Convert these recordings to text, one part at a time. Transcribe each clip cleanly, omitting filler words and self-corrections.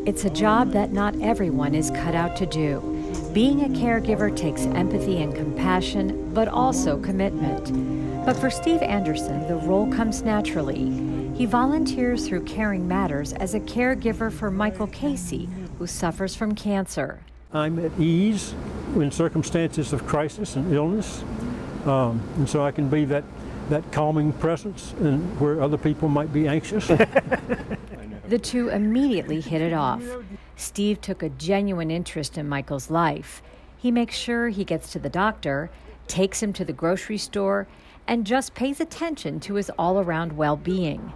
It's a job that not everyone is cut out to do. Being a caregiver takes empathy and compassion, but also commitment. But for Steve Anderson, the role comes naturally. He volunteers through Caring Matters as a caregiver for Michael Casey, who suffers from cancer. I'm at ease in circumstances of crisis and illness, and so I can be that calming presence and where other people might be anxious. The two immediately hit it off. Steve took a genuine interest in Michael's life. He makes sure he gets to the doctor, takes him to the grocery store, and just pays attention to his all-around well-being.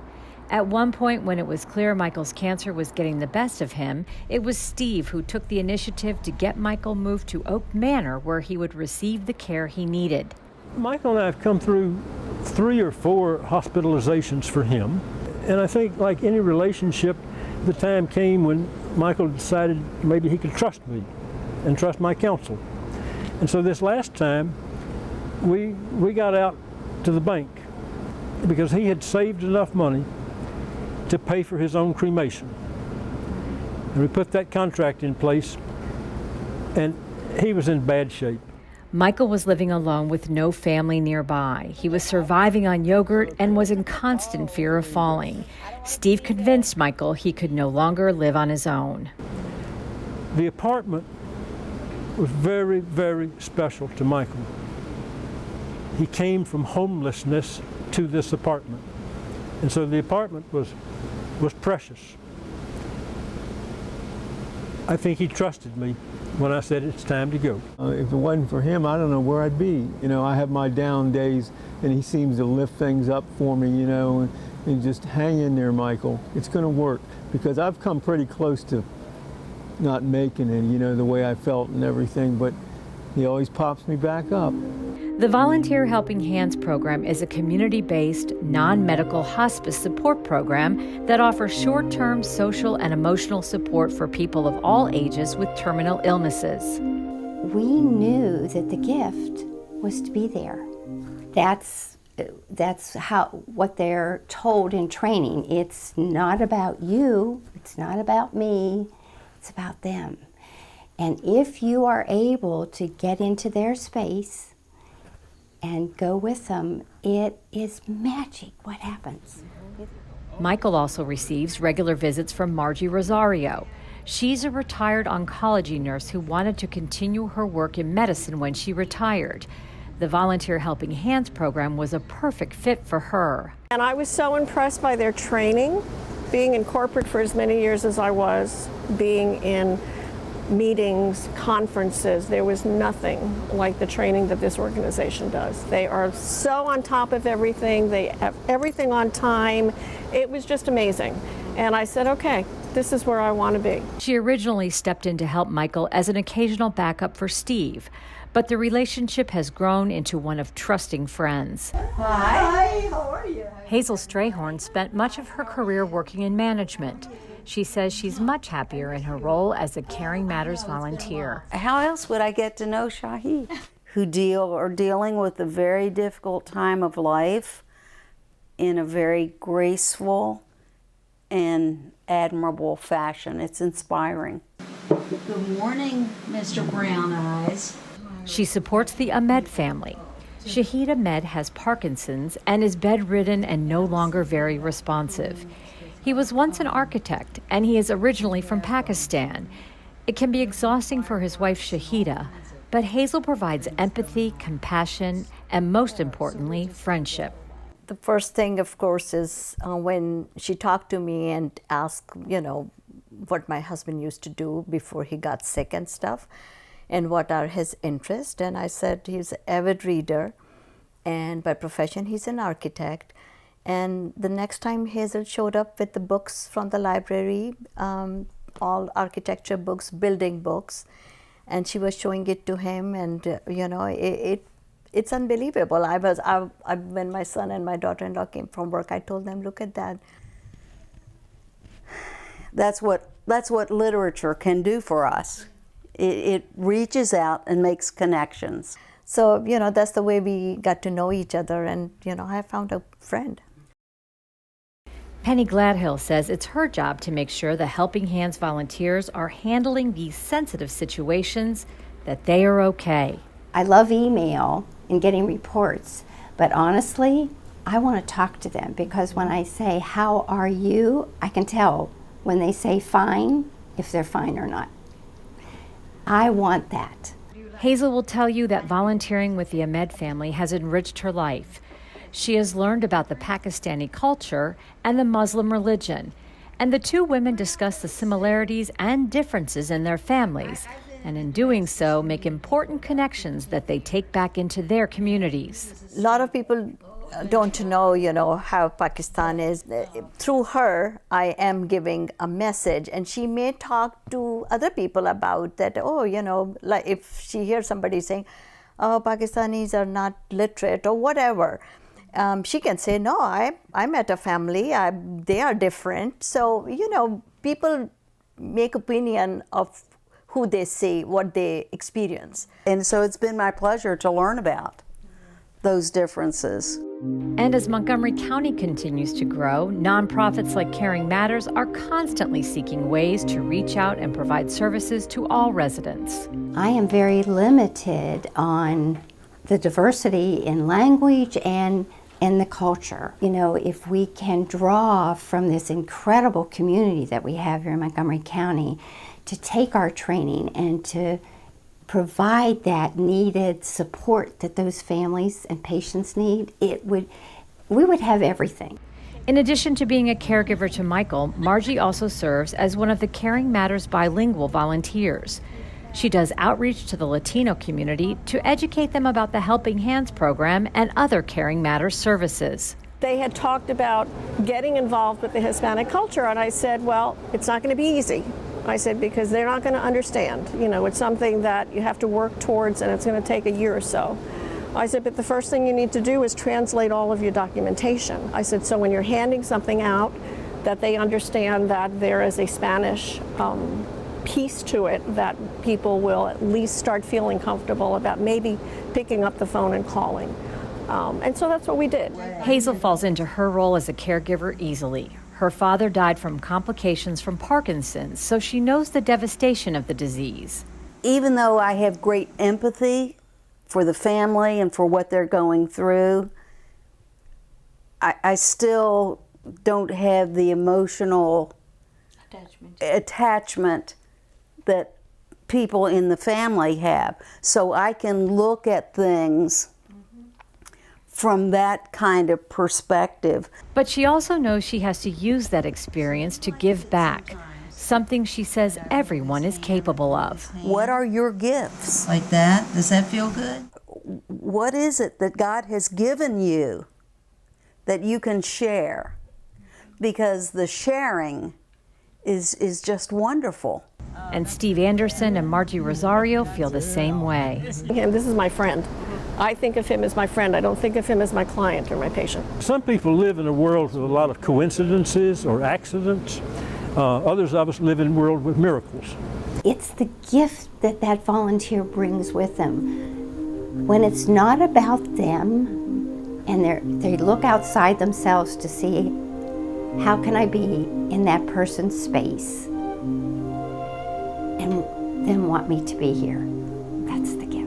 At one point, when it was clear Michael's cancer was getting the best of him, it was Steve who took the initiative to get Michael moved to Oak Manor, where he would receive the care he needed. Michael and I have come through 3 or 4 hospitalizations for him, and I think, like any relationship, the time came when Michael decided maybe he could trust me and trust my counsel. And so this last time, we got out to the bank because he had saved enough money to pay for his own cremation. And we put that contract in place, and he was in bad shape. Michael was living alone with no family nearby. He was surviving on yogurt and was in constant fear of falling. Steve convinced Michael he could no longer live on his own. The apartment was very, very special to Michael. He came from homelessness to this apartment. And so the apartment was precious. I think he trusted me when I said it's time to go. If it wasn't for him, I don't know where I'd be. You know, I have my down days, and he seems to lift things up for me, you know, and just hang in there, Michael. It's going to work, because I've come pretty close to not making it, you know, the way I felt and everything, but he always pops me back up. The Volunteer Helping Hands program is a community-based, non-medical hospice support program that offers short-term social and emotional support for people of all ages with terminal illnesses. We knew that the gift was to be there. That's what they're told in training. It's not about you, it's not about me, it's about them. And if you are able to get into their space and go with them, it is magic what happens. Michael also receives regular visits from Margie Rosario. She's a retired oncology nurse who wanted to continue her work in medicine when she retired. The Volunteer Helping Hands program was a perfect fit for her. And I was so impressed by their training, being in corporate for as many years as I was, being in meetings, conferences. There was nothing like the training that this organization does. They are so on top of everything. They have everything on time. It was just amazing. And I said, okay, this is where I want to be. She originally stepped in to help Michael as an occasional backup for Steve, but the relationship has grown into one of trusting friends. Hi, how are you? Hazel Strayhorn spent much of her career working in management. She says she's much happier in her role as a Caring Matters volunteer. How else would I get to know Shahi, who are dealing with a very difficult time of life in a very graceful and admirable fashion. It's inspiring. Good morning, Mr. Brown Eyes. She supports the Ahmed family. Shahid Ahmed has Parkinson's and is bedridden and no longer very responsive. He was once an architect, and he is originally from Pakistan. It can be exhausting for his wife, Shahida, but Hazel provides empathy, compassion, and most importantly, friendship. The first thing, of course, is when she talked to me and asked, you know, what my husband used to do before he got sick and stuff, and what are his interests. And I said he's an avid reader, and by profession he's an architect. And the next time Hazel showed up with the books from the library, all architecture books, building books, and she was showing it to him, and you know, it's unbelievable. When my son and my daughter-in-law came from work, I told them, look at that. That's what literature can do for us. It reaches out and makes connections. So, you know, that's the way we got to know each other, and, you know, I found a friend. Penny Gladhill says it's her job to make sure the Helping Hands volunteers are handling these sensitive situations, that they are okay. I love email and getting reports, but honestly, I want to talk to them, because when I say, "How are you?" I can tell when they say fine, if they're fine or not. I want that. Hazel will tell you that volunteering with the Ahmed family has enriched her life. She has learned about the Pakistani culture and the Muslim religion, and the two women discuss the similarities and differences in their families, and in doing so, make important connections that they take back into their communities. A lot of people don't know, how Pakistan is. Through her, I am giving a message, and she may talk to other people about that. Like if she hears somebody saying, "Oh, Pakistanis are not literate," or whatever, she can say, "No, I met a family. They are different." So people make opinion of who they see, what they experience. And so it's been my pleasure to learn about those differences. And as Montgomery County continues to grow, nonprofits like Caring Matters are constantly seeking ways to reach out and provide services to all residents. I am very limited on the diversity in language and in the culture. If we can draw from this incredible community that we have here in Montgomery County to take our training and to provide that needed support that those families and patients need, we would have everything. In addition to being a caregiver to Michael, Margie also serves as one of the Caring Matters bilingual volunteers. She does outreach to the Latino community to educate them about the Helping Hands program and other Caring Matters services. They had talked about getting involved with the Hispanic culture, and I said, well, it's not going to be easy. I said, because they're not going to understand. It's something that you have to work towards, and it's going to take a year or so. I said, but the first thing you need to do is translate all of your documentation. I said, so when you're handing something out, that they understand that there is a Spanish piece to it, that people will at least start feeling comfortable about maybe picking up the phone and calling. And so that's what we did. Hazel falls into her role as a caregiver easily. Her father died from complications from Parkinson's, so she knows the devastation of the disease. Even though I have great empathy for the family and for what they're going through, I still don't have the emotional attachment that people in the family have. So I can look at things from that kind of perspective. But she also knows she has to use that experience to give back, something she says everyone is capable of. What are your gifts? Like that? Does that feel good? What is it that God has given you that you can share? Because the sharing is just wonderful. And Steve Anderson and Margie Rosario feel the same way. And this is my friend. I think of him as my friend. I don't think of him as my client or my patient. Some people live in a world with a lot of coincidences or accidents. Others of us live in a world with miracles. It's the gift that that volunteer brings with them. When it's not about them and they look outside themselves to see, how can I be in that person's space and then want me to be here? That's the gift.